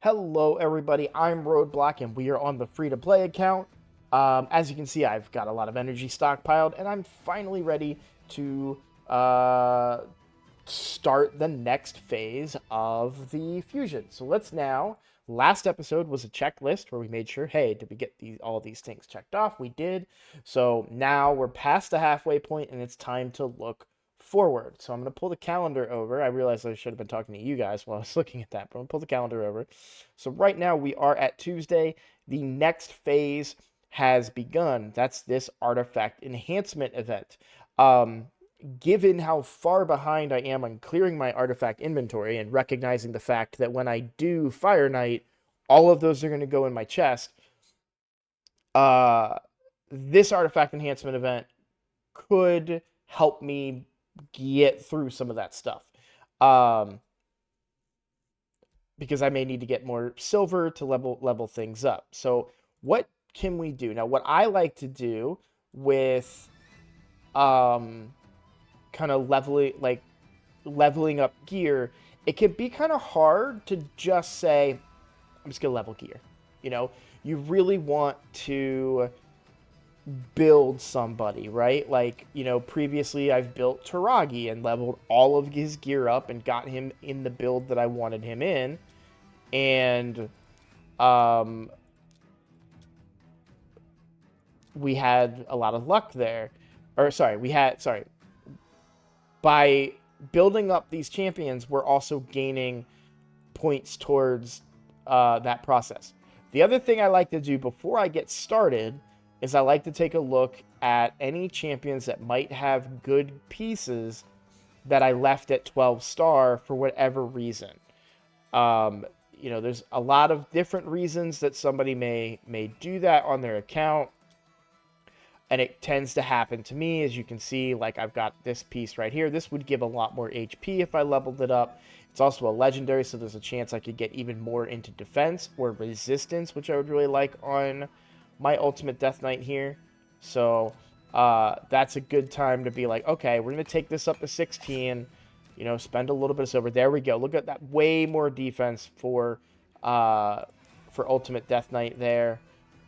Hello, everybody. I'm Roadblock, and we are on the free-to-play account. As you can see, I've got a lot of energy stockpiled, and I'm finally ready to start the next phase of the fusion. So let's now. Last episode was a checklist where we made sure, hey, did we get all these things checked off? We did. So now we're past the halfway point, and it's time to look forward. So I'm going to pull the calendar over. I realized I should have been talking to you guys while I was looking at that, but I'm going to pull the calendar over. So right now we are at Tuesday. The next phase has begun. That's this artifact enhancement event. Given how far behind I am on clearing my artifact inventory and recognizing the fact that when I do Fire Knight, all of those are going to go in my chest, uh, this artifact enhancement event could help me get through some of that stuff. Because I may need to get more silver to level things up. So what can we do? Now, what I like to do with kind of leveling up gear, it can be kind of hard to just say, I'm just gonna level gear. You really want to build somebody, right? Previously I've built Taragi and leveled all of his gear up and got him in the build that I wanted him in. And we had a lot of luck there. By building up these champions, we're also gaining points towards that process. The other thing I like to do before I get started is I like to take a look at any champions that might have good pieces that I left at 12 star for whatever reason. There's a lot of different reasons that somebody may do that on their account. And it tends to happen to me, as you can see, like I've got this piece right here. This would give a lot more HP if I leveled it up. It's also a legendary, so there's a chance I could get even more into defense or resistance, which I would really like on my ultimate Death Knight here. So that's a good time to be like, okay, we're going to take this up to 16, spend a little bit of silver. There we go. Look at that. Way more defense for ultimate Death Knight there.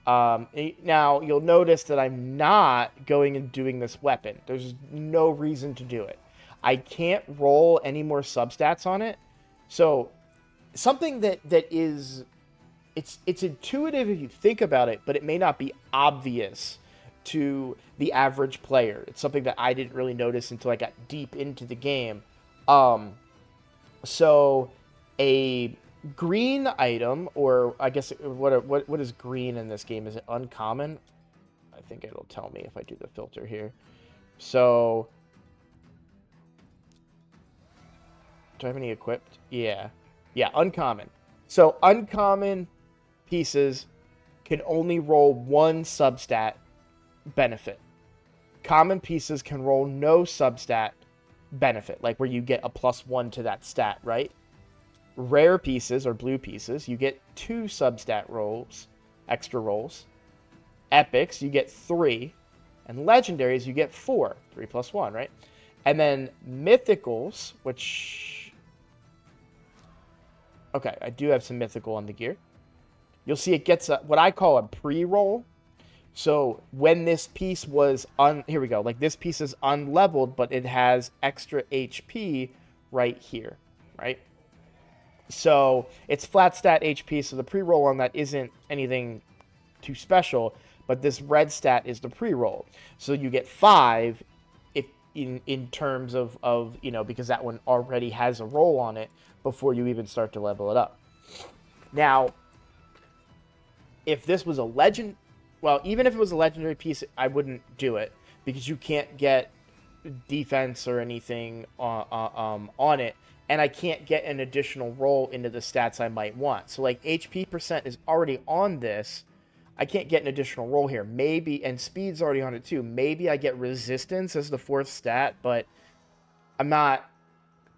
Now, you'll notice that I'm not going and doing this weapon. There's no reason to do it. I can't roll any more substats on it. So, something that is... It's intuitive if you think about it, but it may not be obvious to the average player. It's something that I didn't really notice until I got deep into the game. So, a green item, or I guess what is green in this game? Is it uncommon? I think it'll tell me if I do the filter here. So, do I have any equipped? Yeah, uncommon. So uncommon pieces can only roll one substat benefit. Common pieces can roll no substat benefit, like where you get a +1 to that stat, right? Rare pieces, or blue pieces, you get 2 substat rolls, extra rolls. Epics, you get 3. And legendaries, you get 4. 3 + 1, right? And then mythicals, which... Okay, I do have some mythical on the gear. You'll see it gets what I call a pre-roll. So when this piece was here we go. Like this piece is unleveled, but it has extra HP right here, right? So it's flat stat HP, so the pre-roll on that isn't anything too special, but this red stat is the pre-roll. So you get 5 if in terms of because that one already has a roll on it before you even start to level it up. Now, if this was a legend, well, even if it was a legendary piece, I wouldn't do it because you can't get defense or anything on it. And I can't get an additional roll into the stats I might want. So, like, HP percent is already on this. I can't get an additional roll here. Maybe, and speed's already on it too. Maybe I get resistance as the 4th stat, but I'm not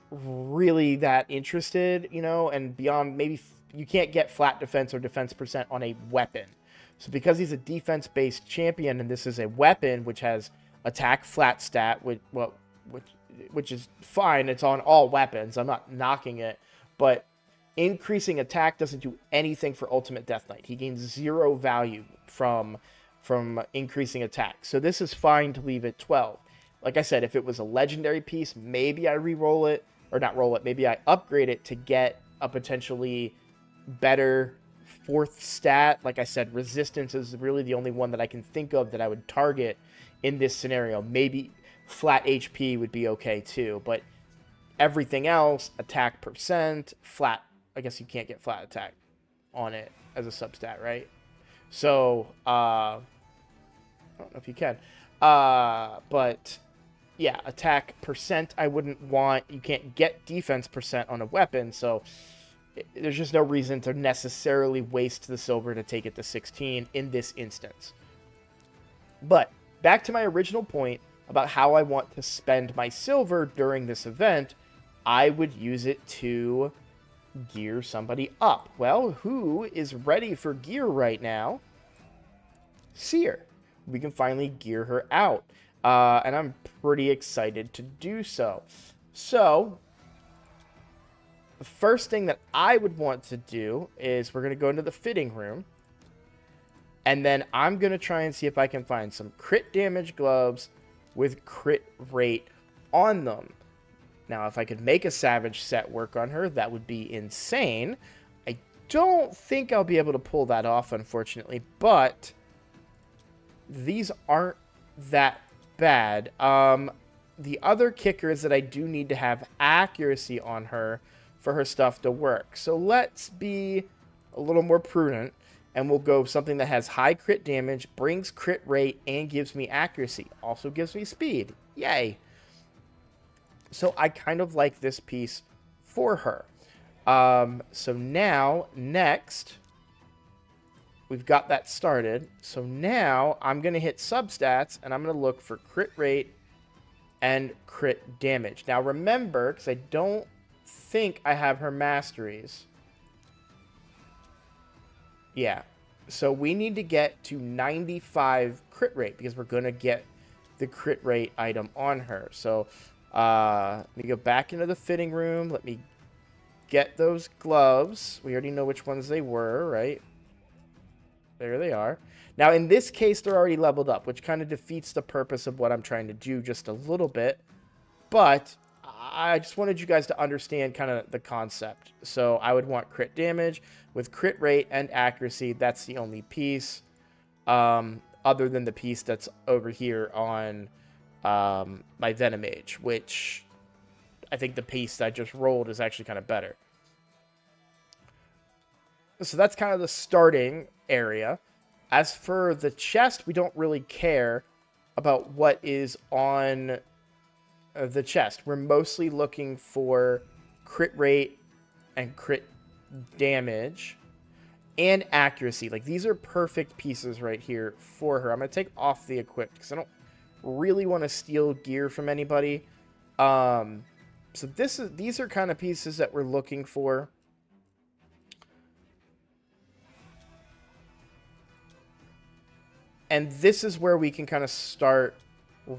really that interested, and beyond, maybe you can't get flat defense or defense percent on a weapon. So because he's a defense-based champion, and this is a weapon which has attack flat stat, which is fine. It's on all weapons. I'm not knocking it, but Increasing attack doesn't do anything for Ultimate Death Knight. He gains 0 value from increasing attack. So this is fine to leave at 12. Like I said, if it was a legendary piece, maybe I re-roll it, or not roll it, maybe I upgrade it to get a potentially better 4th stat. Like I said, resistance is really the only one that I can think of that I would target in this scenario. Maybe flat HP would be okay too, but everything else, attack percent, flat, I guess you can't get flat attack on it as a substat, right? So, I don't know if you can. But yeah, attack percent I wouldn't want. You can't get defense percent on a weapon, so there's just no reason to necessarily waste the silver to take it to 16 in this instance. But back to my original point about how I want to spend my silver during this event, I would use it to gear somebody up. Well, who is ready for gear right now? Seer. We can finally gear her out. And I'm pretty excited to do so. So, the first thing that I would want to do is we're going to go into the fitting room. And then I'm going to try and see if I can find some crit damage gloves with crit rate on them. Now, if I could make a Savage set work on her, that would be insane. I don't think I'll be able to pull that off, unfortunately, but these aren't that bad. The other kicker is that I do need to have accuracy on her for her stuff to work. So let's be a little more prudent, and we'll go something that has high crit damage, brings crit rate, and gives me accuracy. Also gives me speed. Yay! So I kind of like this piece for her. So now, next, we've got that started. So now I'm going to hit substats, and I'm going to look for crit rate and crit damage. Now remember, because I don't think I have her masteries. Yeah. So we need to get to 95 crit rate, because we're going to get the crit rate item on her. So let me go back into the fitting room. Let me get those gloves. We already know which ones they were, right? There they are. Now, in this case, they're already leveled up, which kind of defeats the purpose of what I'm trying to do just a little bit. But I just wanted you guys to understand kind of the concept. So I would want crit damage with crit rate and accuracy. That's the only piece other than the piece that's over here on my Venom Mage, which I think the piece that I just rolled is actually kind of better. So that's kind of the starting area. As for the chest, we don't really care about what is on the chest. We're mostly looking for crit rate and crit damage and accuracy. Like, these are perfect pieces right here for her. I'm going to take off the equipped because I don't really want to steal gear from anybody. So these are kind of pieces that we're looking for. And this is where we can kind of start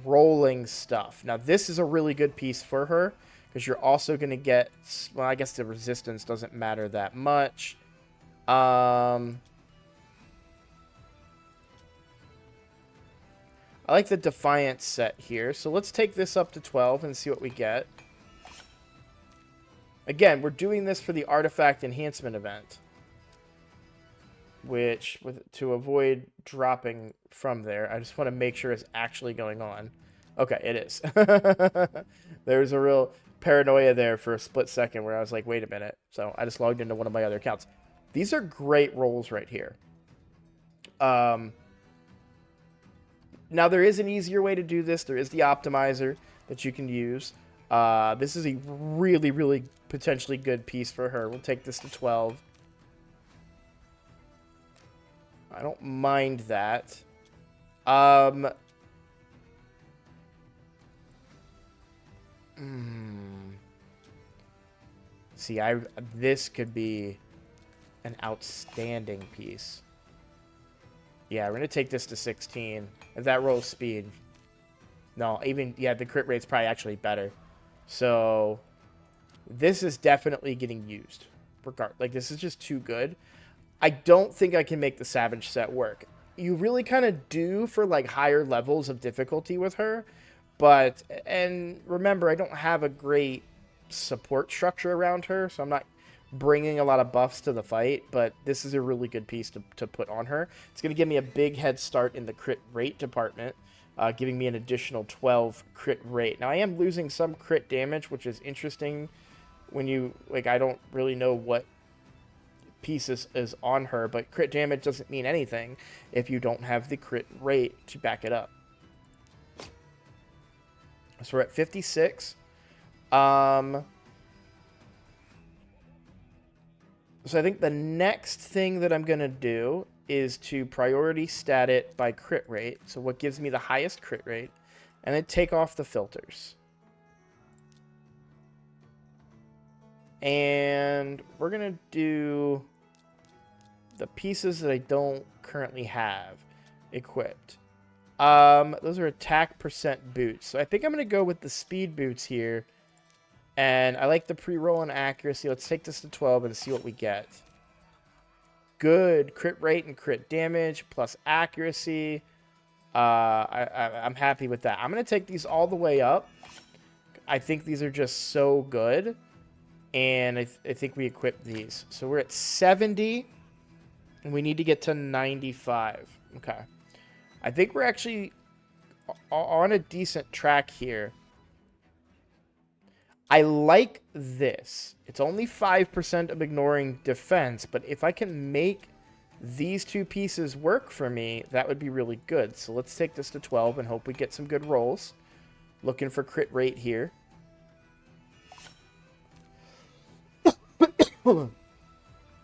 rolling stuff. Now, this is a really good piece for her because you're also going to get, well, I guess the resistance doesn't matter that much. I like the Defiance set here. So let's take this up to 12 and see what we get. Again, we're doing this for the Artifact Enhancement event, which, to avoid dropping from there, I just want to make sure it's actually going on. Okay, it is. There's a real paranoia there for a split second where I was like, wait a minute. So I just logged into one of my other accounts. These are great rolls right here. Now, there is an easier way to do this. There is the optimizer that you can use. This is a really, really potentially good piece for her. We'll take this to 12. I don't mind that. See, this could be an outstanding piece. Yeah, we're going to take this to 16. If that rolls speed. No, yeah, the crit rate's probably actually better. So, this is definitely getting used. regard. Like, this is just too good. I don't think I can make the Savage set work. You really kind of do for, like, higher levels of difficulty with her. But, and remember, I don't have a great support structure around her, so I'm not bringing a lot of buffs to the fight, but this is a really good piece to put on her. It's going to give me a big head start in the crit rate department, giving me an additional 12 crit rate. Now, I am losing some crit damage, which is interesting when you, like, I don't really know what piece is on her, but crit damage doesn't mean anything if you don't have the crit rate to back it up. So we're at 56. So I think the next thing that I'm going to do is to priority stat it by crit rate. So what gives me the highest crit rate. And then take off the filters. And we're going to do the pieces that I don't currently have equipped. Those are attack percent boots. So I think I'm going to go with the speed boots here. And I like the pre-roll and accuracy. Let's take this to 12 and see what we get. Good. Crit rate and crit damage plus accuracy. I'm happy with that. I'm going to take these all the way up. I think these are just so good. And I think we equip these. So we're at 70. And we need to get to 95. Okay. I think we're actually on a decent track here. I like this. It's only 5% of ignoring defense, but if I can make these two pieces work for me, that would be really good. So let's take this to 12 and hope we get some good rolls. Looking for crit rate here.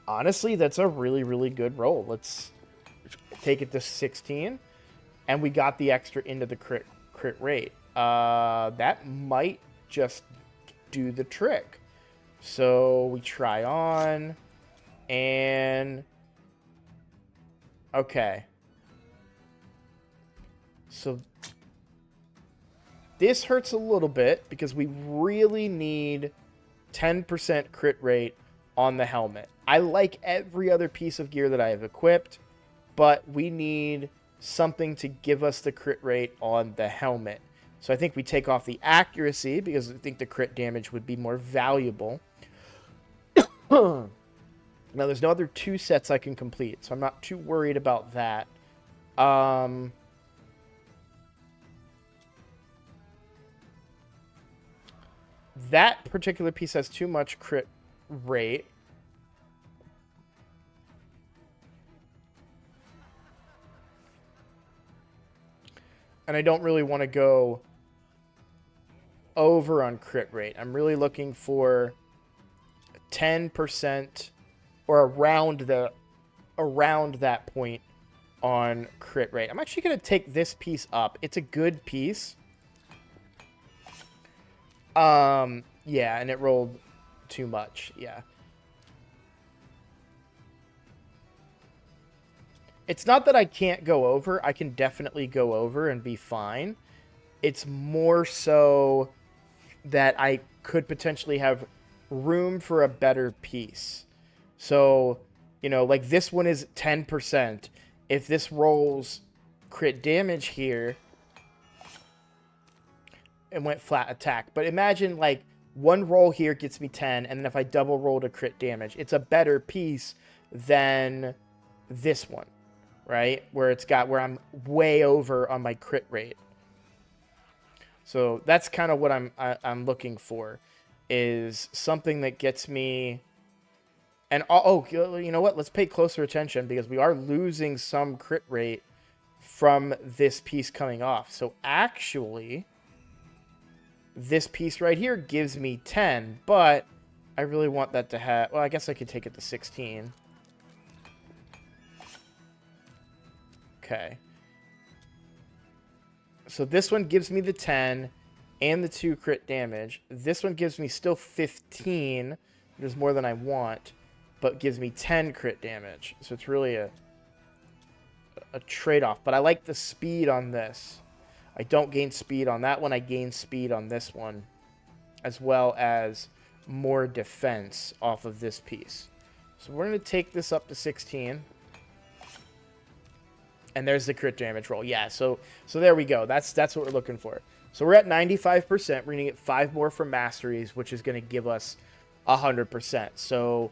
Honestly, that's a really, really good roll. Let's take it to 16. And we got the extra into the crit rate. That might just do the trick. So we try on. And... okay. So this hurts a little bit because we really need 10% crit rate on the helmet. I like every other piece of gear that I have equipped, but we need something to give us the crit rate on the helmet. So I think we take off the accuracy because I think the crit damage would be more valuable. Now, there's no other 2 sets I can complete, so I'm not too worried about that. That particular piece has too much crit rate. And I don't really want to go over on crit rate. I'm really looking for 10% or around that point on crit rate. I'm actually going to take this piece up. It's a good piece. Yeah, and it rolled too much. Yeah. It's not that I can't go over. I can definitely go over and be fine. It's more so that I could potentially have room for a better piece. So, you know, like this one is 10%. If this rolls crit damage here, it went flat attack. But imagine like one roll here gets me 10, and then if I double roll to crit damage, it's a better piece than this one. Right? Where I'm way over on my crit rate. So that's kind of what I'm looking for, is something that gets me. And oh, you know what? Let's pay closer attention because we are losing some crit rate from this piece coming off. So actually, this piece right here gives me 10, but I really want that to have. Well, I guess I could take it to 16. Okay. So this one gives me the 10 and the 2 crit damage. This one gives me still 15, which is more than I want, but gives me 10 crit damage. So it's really a trade-off. But I like the speed on this. I don't gain speed on that one. I gain speed on this one, as well as more defense off of this piece. So we're going to take this up to 16. And there's the crit damage roll. Yeah, so there we go. That's what we're looking for. So we're at 95%. We're going to get 5 more from masteries, which is going to give us 100%. So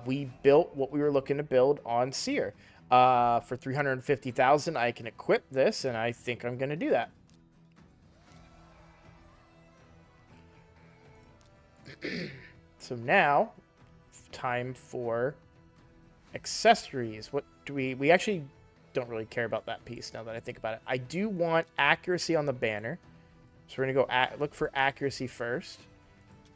we built what we were looking to build on Seer. For 350,000, I can equip this, and I think I'm going to do that. So now, time for accessories. What do we actually don't really care about that piece now that I think about it. I do want accuracy on the banner. So we're going to go look for accuracy first.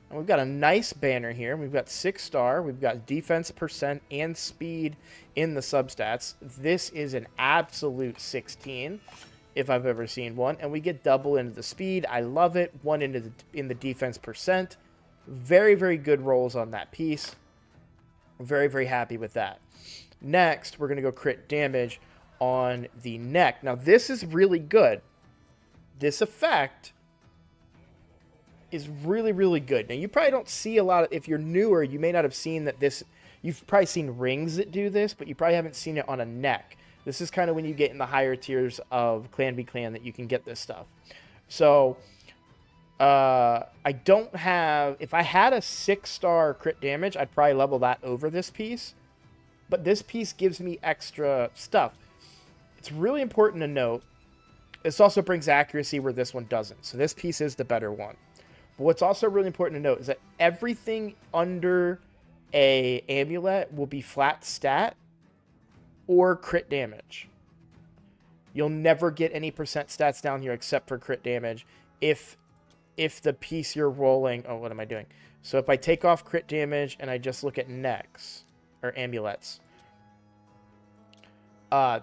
And we've got a nice banner here. We've got 6-star. We've got defense percent and speed in the substats. This is an absolute 16 if I've ever seen one. And we get double into the speed. I love it. 1 in the defense percent. Very, very good rolls on that piece. Very, very happy with that. Next, we're going to go crit damage on the neck. Now, this is really good. This effect is really, really good. Now, you probably don't see a lot of, if you're newer, you may not have seen that this, you've probably seen rings that do this, but you probably haven't seen it on a neck. This is kind of when you get in the higher tiers of Clan v Clan that you can get this stuff. So, I don't have, if I had a 6-star crit damage, I'd probably level that over this piece. But this piece gives me extra stuff. It's really important to note, this also brings accuracy where this one doesn't. So this piece is the better one. But what's also really important to note is that everything under a amulet will be flat stat or crit damage. You'll never get any percent stats down here except for crit damage if the piece you're rolling... Oh, what am I doing? So if I take off crit damage and I just look at necks or amulets,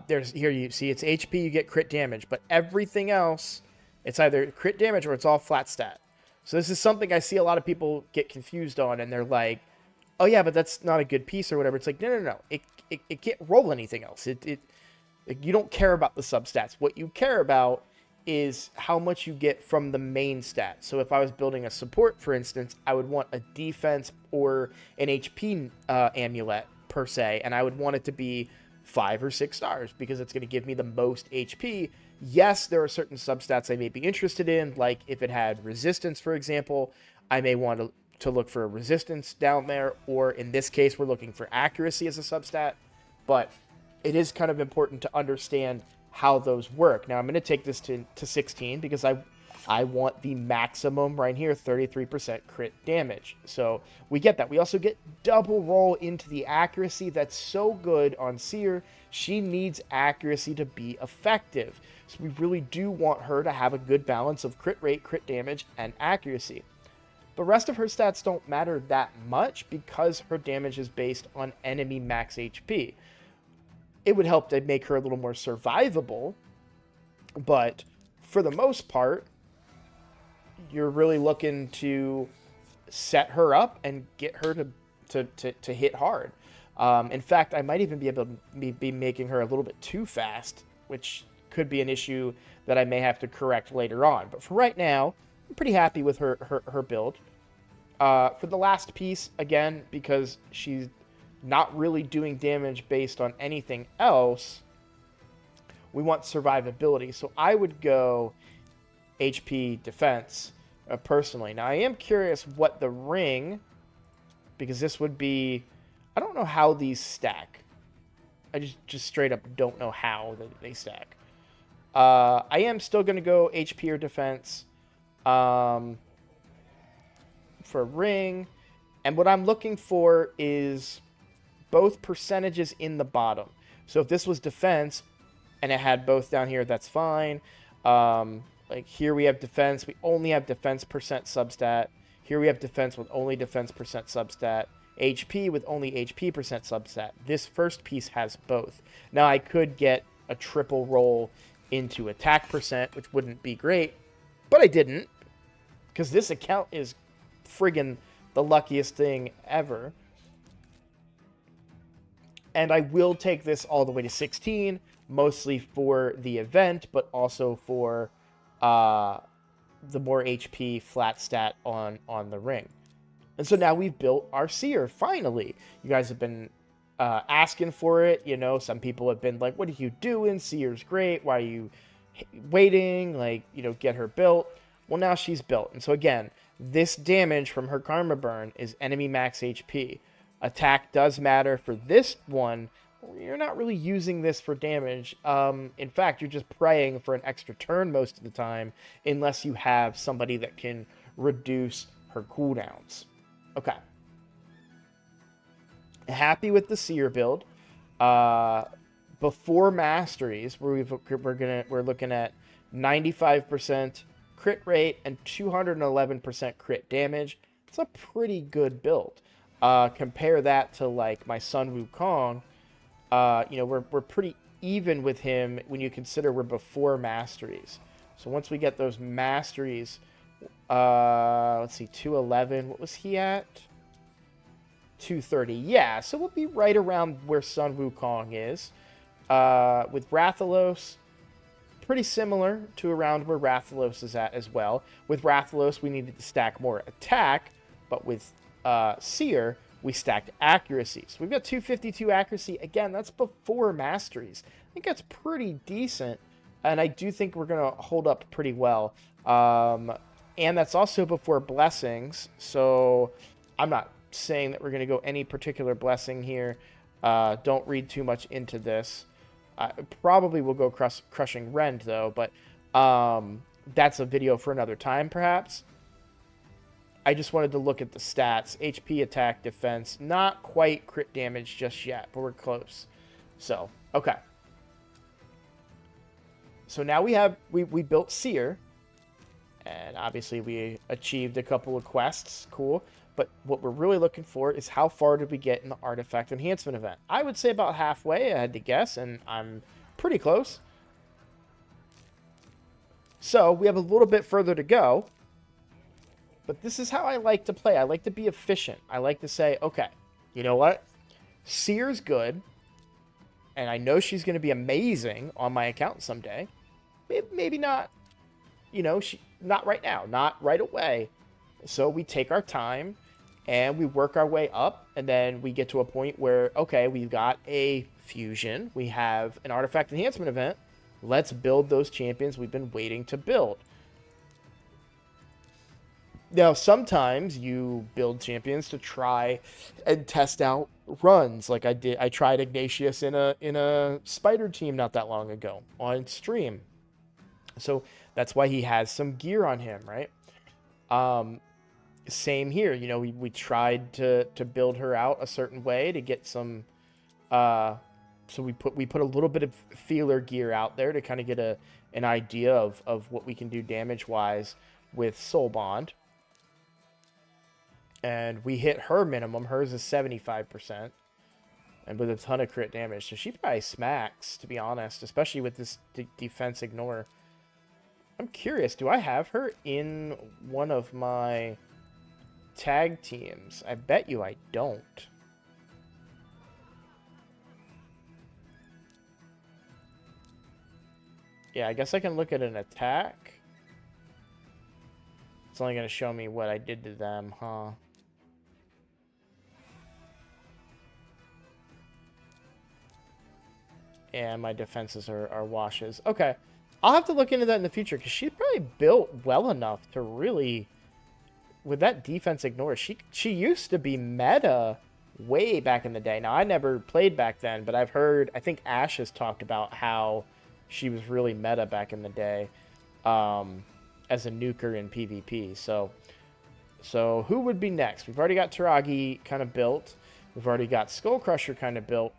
there's here you see it's HP, you get crit damage, but everything else, it's either crit damage or it's all flat stat. So this is something I see a lot of people get confused on, and they're like, oh yeah, but that's not a good piece or whatever. It's like, no. It can't roll anything else. You don't care about the substats. What you care about is how much you get from the main stat. So if I was building a support, for instance, I would want a defense or an HP amulet per se, and I would want it to be 5 or 6 stars because it's going to give me the most HP. Yes, there are certain substats I may be interested in, like if it had resistance, for example, I may want to look for a resistance down there, or in this case, we're looking for accuracy as a substat, but it is kind of important to understand how those work. Now, I'm going to take this to 16 because I want the maximum right here, 33% crit damage. So we get that. We also get double roll into the accuracy. That's so good on Seer. She needs accuracy to be effective. So we really do want her to have a good balance of crit rate, crit damage, and accuracy. The rest of her stats don't matter that much because her damage is based on enemy max HP. It would help to make her a little more survivable, but for the most part, you're really looking to set her up and get her to hit hard. In fact, I might even be able to be making her a little bit too fast, which could be an issue that I may have to correct later on. But for right now, I'm pretty happy with her build. For the last piece, again, because she's not really doing damage based on anything else, we want survivability. So I would go HP defense personally. Now, I am curious what the ring, because this would be, I don't know how these stack. I just straight up don't know how they stack. I am still going to go HP or defense for ring. And what I'm looking for is both percentages in the bottom. So if this was defense and it had both down here, that's fine. Like here we have defense. We only have defense percent substat. Here we have defense with only defense percent substat. HP with only HP percent substat. This first piece has both. Now I could get a triple roll into attack percent, which wouldn't be great, but I didn't, because this account is friggin' the luckiest thing ever. And I will take this all the way to 16, mostly for the event, but also for the more HP flat stat on the ring. And so now we've built our Seer, finally. You guys have been asking for it. You know, some people have been like, what are you doing? Seer's great. Why are you waiting? Like, you know, get her built. Well, now she's built. And so again, this damage from her Karma Burn is enemy max HP. Attack does matter for this one. You're not really using this for damage. In fact, you're just praying for an extra turn most of the time, unless you have somebody that can reduce her cooldowns. Okay. Happy with the Seer build. Before masteries, we're looking at 95% crit rate and 211% crit damage. It's a pretty good build. Compare that to like my Sun Wukong. You know, we're pretty even with him when you consider we're before masteries. So once we get those masteries, let's see, 211. What was he at? 230. Yeah, so we'll be right around where Sun Wukong is. With Rathalos, pretty similar to around where Rathalos is at as well. With Rathalos, we needed to stack more attack, but with Seer, we stacked accuracy. So we've got 252 accuracy. Again, that's before masteries. I think that's pretty decent, and I do think we're going to hold up pretty well. And that's also before blessings, so I'm not saying that we're going to go any particular blessing here. Don't read too much into this. Probably will go crushing rend, though, but that's a video for another time, perhaps. I just wanted to look at the stats. HP, attack, defense. Not quite crit damage just yet, but we're close. So, okay. So now we built Seer. And obviously we achieved a couple of quests. Cool. But what we're really looking for is how far did we get in the artifact enhancement event? I would say about halfway, I had to guess, and I'm pretty close. So we have a little bit further to go. But this is how I like to play. I like to be efficient. I like to say, okay, you know what? Seer's good. And I know she's going to be amazing on my account someday. Maybe not, you know, not right now. Not right away. So we take our time and we work our way up. And then we get to a point where, okay, we've got a fusion. We have an artifact enhancement event. Let's build those champions we've been waiting to build. Now, sometimes you build champions to try and test out runs, like I did. I tried Ignatius in a spider team not that long ago on stream. So that's why he has some gear on him, right? Same here. You know, we tried to build her out a certain way to get some. So we put a little bit of feeler gear out there to kind of get an idea of what we can do damage wise with Soul Bond. And we hit her minimum. Hers is 75%. And with a ton of crit damage. So she probably smacks, to be honest. Especially with this defense ignore. I'm curious. Do I have her in one of my tag teams? I bet you I don't. Yeah, I guess I can look at an attack. It's only going to show me what I did to them, huh? And my defenses are washes. Okay. I'll have to look into that in the future, because she's probably built well enough to really... With that defense ignore, she used to be meta way back in the day. Now, I never played back then, but I've heard... I think Ash has talked about how she was really meta back in the day as a nuker in PvP. So who would be next? We've already got Taragi kind of built. We've already got Skull Crusher kind of built.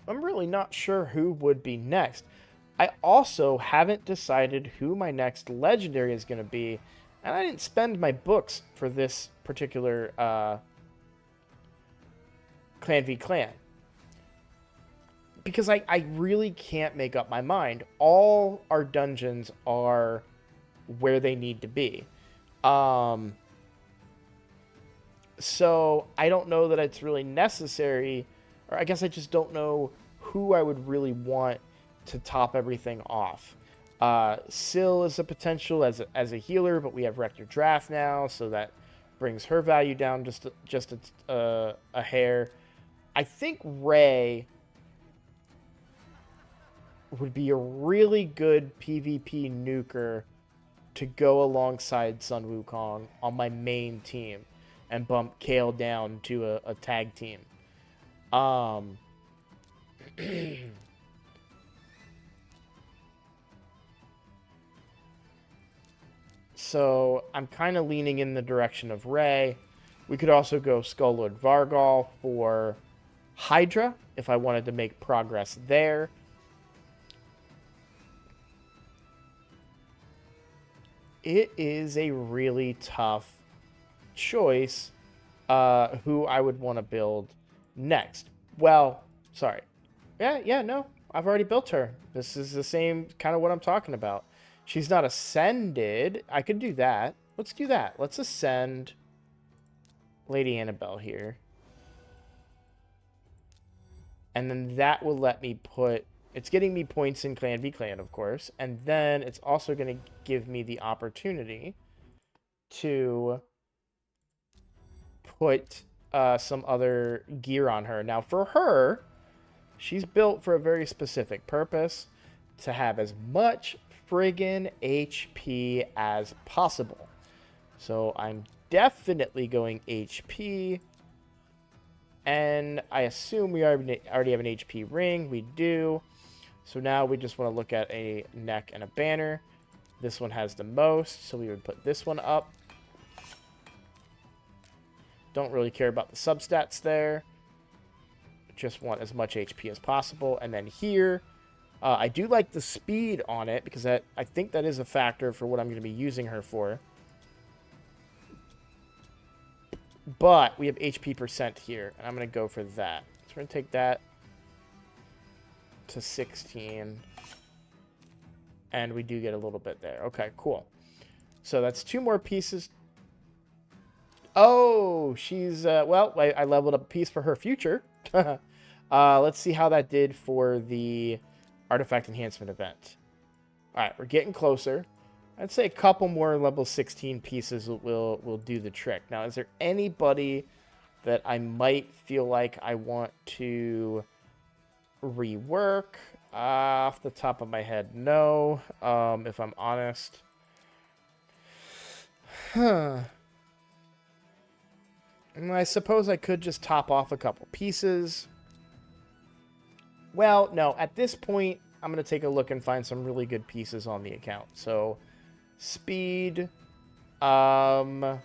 I'm really not sure who would be next. I also haven't decided who my next legendary is going to be, and I didn't spend my books for this particular Clan v Clan. Because I really can't make up my mind. All our dungeons are where they need to be. So I don't know that it's really necessary, or I guess I just don't know who I would really want to top everything off. Syl is a potential as a healer, but we have Rector Draft now, so that Brings her value down just a hair. I think Ray would be a really good PvP nuker to go alongside Sun Wukong on my main team and bump Kale down to a tag team. So I'm kind of leaning in the direction of Ray. We could also go Skull-Lord Vargal for Hydra if I wanted to make progress there. It is a really tough choice who I would want to build next. Well, sorry. No. I've already built her. This is the same kind of what I'm talking about. She's not ascended. I could do that. Let's do that. Let's ascend Lady Annabelle here. And then that will let me put... It's getting me points in Clan v Clan, of course. And then it's also going to give me the opportunity to put some other gear on her. Now, for her, she's built for a very specific purpose. To have as much friggin' HP as possible. So I'm definitely going HP. And I assume we already have an HP ring. We do. So now we just want to look at a neck and a banner. This one has the most, so we would put this one up. Don't really care about the substats there. Just want as much HP as possible. And then here, I do like the speed on it because I think that is a factor for what I'm going to be using her for. But we have HP percent here, and I'm going to go for that. So we're going to take that to 16. And we do get a little bit there. Okay, cool. So that's 2 more pieces. Oh, she's... well, I leveled up a piece for her future. Let's see how that did for the artifact enhancement event. All right, we're getting closer. I'd say a couple more level 16 pieces will do the trick. Now, is there anybody that I might feel like I want to rework? Off the top of my head, no. If I'm honest. I suppose I could just top off a couple pieces. Well, no. At this point, I'm going to take a look and find some really good pieces on the account. So, speed. Ow.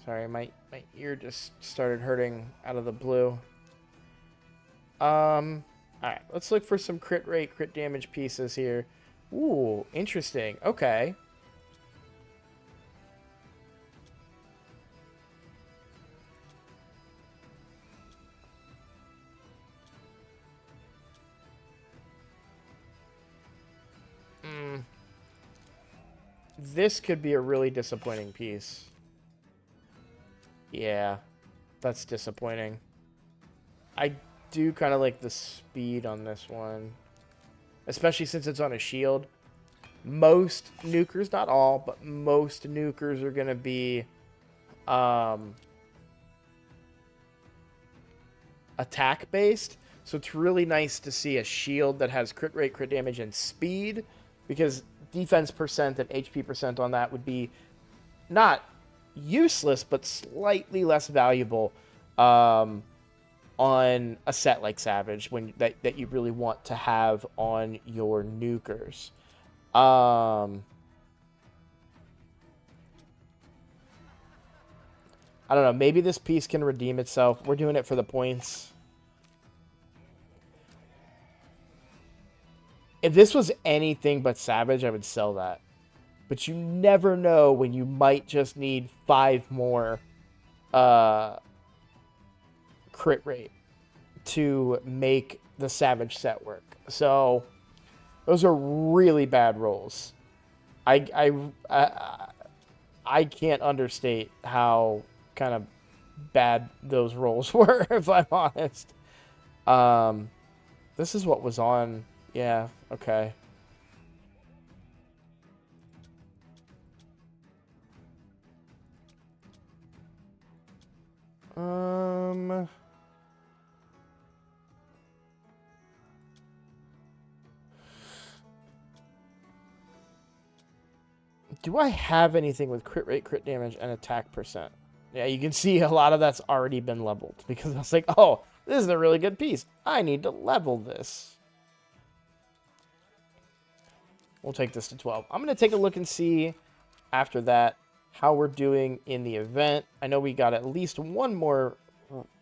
Sorry, my ear just started hurting out of the blue. Alright, let's look for some crit rate, crit damage pieces here. Ooh, interesting. Okay. This could be a really disappointing piece. Yeah, that's disappointing. I do kind of like the speed on this one. Especially since it's on a shield. Most nukers, not all, but most nukers are going to be attack-based. So it's really nice to see a shield that has crit rate, crit damage, and speed. Because defense percent and HP percent on that would be not useless, but slightly less valuable on a set like Savage that you really want to have on your nukers. I don't know. Maybe this piece can redeem itself. We're doing it for the points. If this was anything but Savage, I would sell that. But you never know when you might just need 5 more crit rate to make the Savage set work. So those are really bad rolls. I can't understate how kind of bad those rolls were, if I'm honest. This is what was on. Yeah, okay. Do I have anything with crit rate, crit damage, and attack percent? Yeah, you can see a lot of that's already been leveled because I was like, oh, this is a really good piece. I need to level this. We'll take this to 12. I'm going to take a look and see after that how we're doing in the event. I know we got at least one more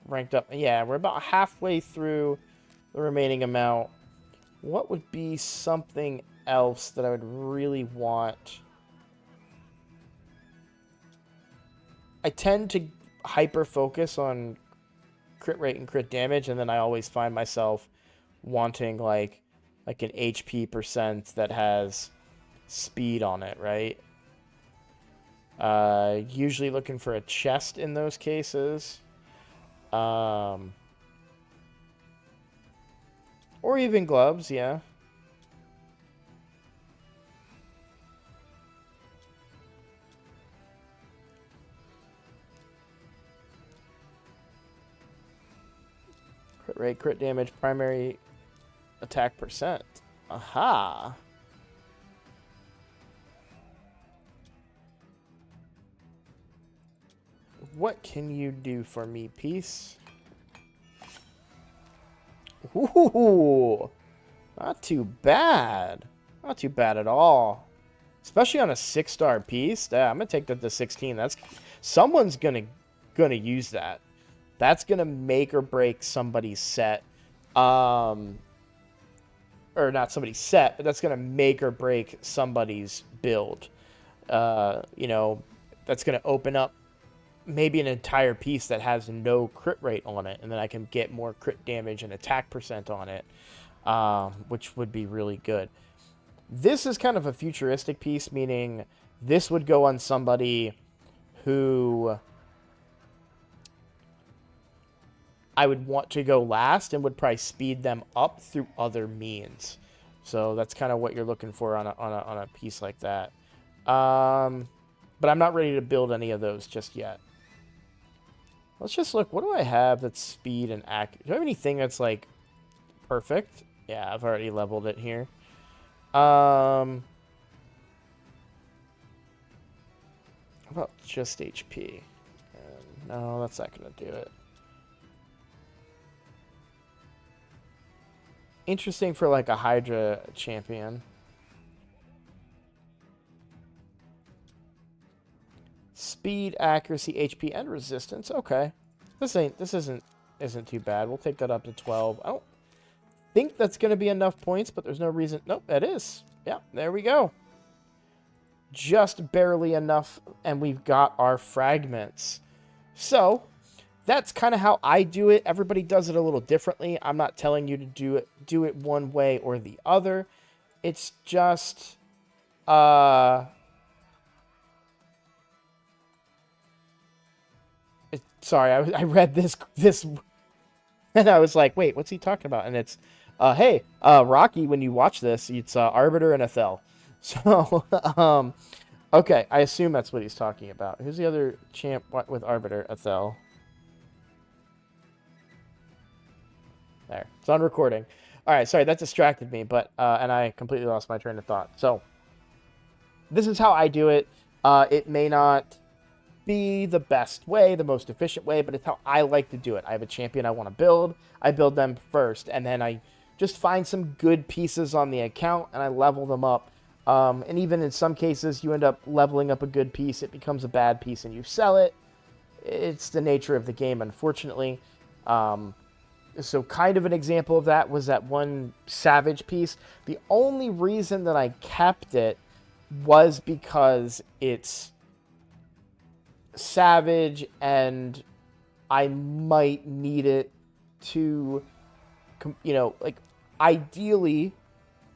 ranked up. Yeah, we're about halfway through the remaining amount. What would be something else that I would really want? I tend to hyper focus on crit rate and crit damage, and then I always find myself wanting like an HP percent that has speed on it, right? Usually looking for a chest in those cases. Or even gloves, yeah. Crit rate, crit damage, primary attack percent. Aha. What can you do for me, piece? Ooh, not too bad. Not too bad at all. Especially on a 6-star piece. Yeah, I'm gonna take that to 16. That's someone's gonna use that. That's gonna make or break somebody's set. Or not somebody's set, but that's gonna make or break somebody's build. You know, that's gonna open up maybe an entire piece that has no crit rate on it, and then I can get more crit damage and attack percent on it, which would be really good. This is kind of a futuristic piece, meaning this would go on somebody who I would want to go last and would probably speed them up through other means. So that's kind of what you're looking for on a piece like that. But I'm not ready to build any of those just yet. Let's just look. What do I have that's speed and accuracy? Do I have anything that's like perfect? Yeah, I've already leveled it here. How about just HP? No, that's not going to do it. Interesting for like a Hydra champion. Speed, accuracy, HP, and resistance. Okay, this isn't too bad. We'll take that up to 12. I don't think that's going to be enough points, but there's no reason. Nope, that is. Yeah, there we go. Just barely enough, and we've got our fragments. So that's kind of how I do it. Everybody does it a little differently. I'm not telling you to do it one way or the other. It's just sorry, I read this and I was like, wait, what's he talking about? And it's hey, Rocky, when you watch this, it's Arbiter and Athel. So okay, I assume that's what he's talking about. Who's the other champ with Arbiter? Athel. There. It's on recording. All right, sorry, that distracted me, but and I completely lost my train of thought. So this is how I do it. It may not be the best way, the most efficient way, but it's how I like to do it. I have a champion I want to build. I build them first, and then I just find some good pieces on the account, and I level them up. And even in some cases, you end up leveling up a good piece. It becomes a bad piece, and you sell it. It's the nature of the game, unfortunately. So kind of an example of that was that one Savage piece. The only reason that I kept it was because it's Savage and I might need it to, you know, like ideally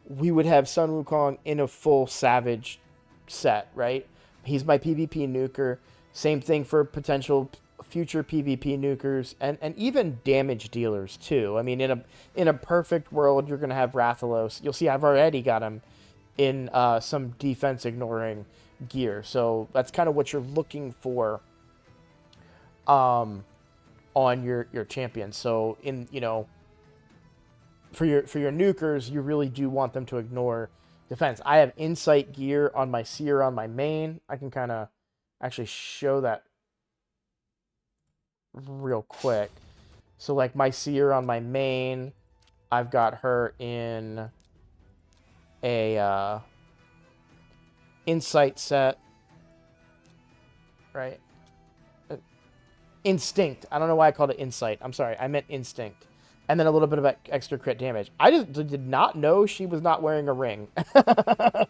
we would have Sun Wukong in a full Savage set, right? He's my PvP nuker. Same thing for potential future PvP nukers, and even damage dealers too. I mean, in a perfect world, you're gonna have Rathalos. You'll see I've already got him in some defense ignoring gear. So that's kind of what you're looking for on your champion. So in for your nukers, you really do want them to ignore defense. I have insight gear on my Seer on my main. I can kind of actually show that real quick. So like my Seer on my main, I've got her in a insight set, right? Instinct. I don't know why I called it insight. I'm sorry. I meant instinct. And then a little bit of extra crit damage. I just did not know she was not wearing a ring. That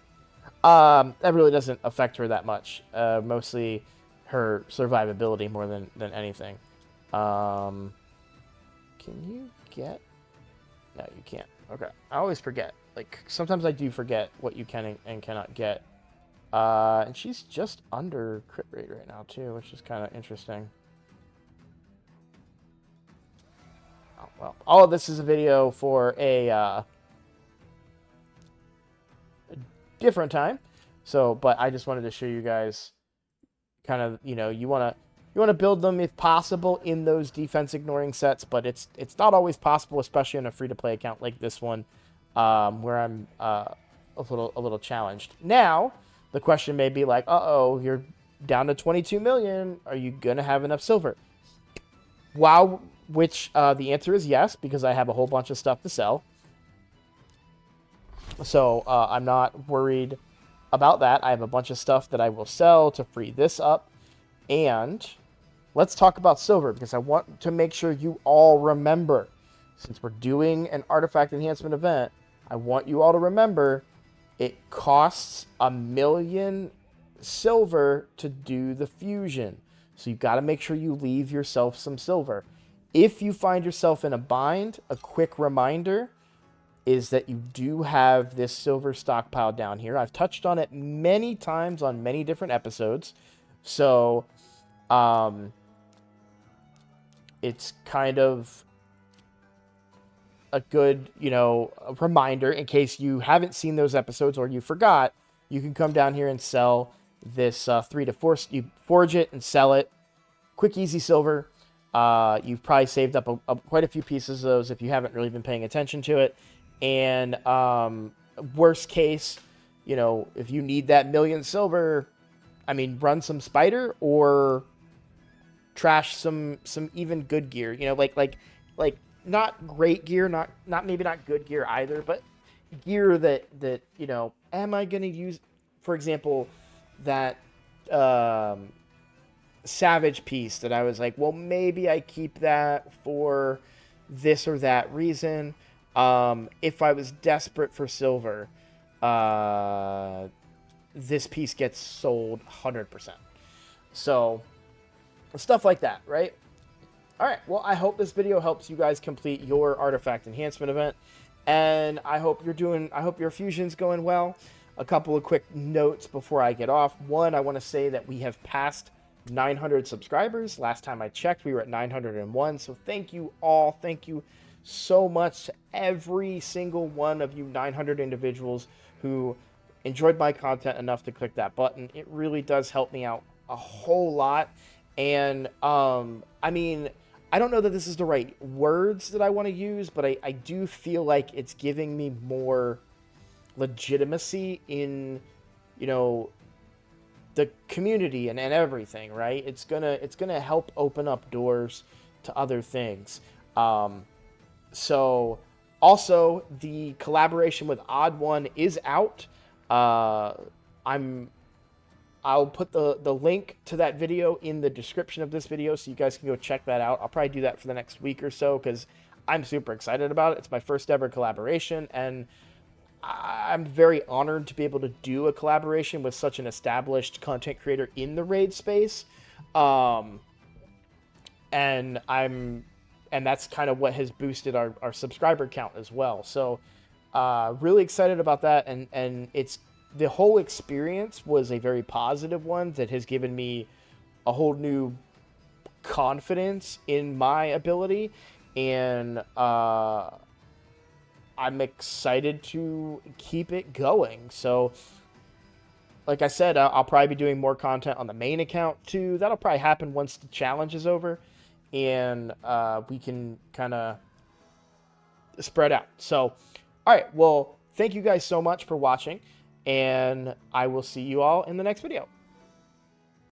really doesn't affect her that much. Mostly her survivability more than anything. Can you get? No, you can't. Okay. I always forget. Like, sometimes I do forget what you can and cannot get. And she's just under crit rate right now, too, which is kind of interesting. Oh, well, all of this is a video for a different time. So, but I just wanted to show you guys kind of, you want to build them if possible in those defense ignoring sets, but it's not always possible, especially in a free-to-play account like this one, where I'm a little challenged. Now, the question may be like, uh-oh, you're down to 22 million. Are you going to have enough silver? Wow, which the answer is yes, because I have a whole bunch of stuff to sell. So I'm not worried about that. I have a bunch of stuff that I will sell to free this up. And let's talk about silver, because I want to make sure you all remember, since we're doing an artifact enhancement event, I want you all to remember it costs 1 million silver to do the fusion. So you've got to make sure you leave yourself some silver. If you find yourself in a bind, a quick reminder is that you do have this silver stockpile down here. I've touched on it many times on many different episodes. So it's kind of a good, a reminder in case you haven't seen those episodes or you forgot. You can come down here and sell this 3 to 4. You forge it and sell it. Quick, easy silver. You've probably saved up quite a few pieces of those if you haven't really been paying attention to it. And worst case, if you need that 1 million silver, I mean, run some spider or trash some even good gear. Like not great gear, maybe not good gear either, but gear that am I going to use? For example, that Savage piece that I was like, well, maybe I keep that for this or that reason. If I was desperate for silver, this piece gets sold 100%. So stuff like that, right? All right. Well, I hope this video helps you guys complete your artifact enhancement event, and I hope your fusion's going well. A couple of quick notes before I get off. One, I want to say that we have passed 900 subscribers. Last time I checked, we were at 901. So thank you all. Thank you so much to every single one of you 900 individuals who enjoyed my content enough to click that button. It really does help me out a whole lot. And I mean, I don't know that this is the right words that I want to use, but I do feel like it's giving me more legitimacy in, the community and everything, right? It's gonna help open up doors to other things. So also the collaboration with Odd One is out. I'll put the link to that video in the description of this video so you guys can go check that out. I'll probably do that for the next week or so because I'm super excited about it. It's my first ever collaboration, and I'm very honored to be able to do a collaboration with such an established content creator in the raid space. And that's kind of what has boosted our subscriber count as well. So really excited about that. And the whole experience was a very positive one that has given me a whole new confidence in my ability, and I'm excited to keep it going. So, like I said, I'll probably be doing more content on the main account too. That'll probably happen once the challenge is over, and we can kind of spread out. So, all right. Well, thank you guys so much for watching, and I will see you all in the next video.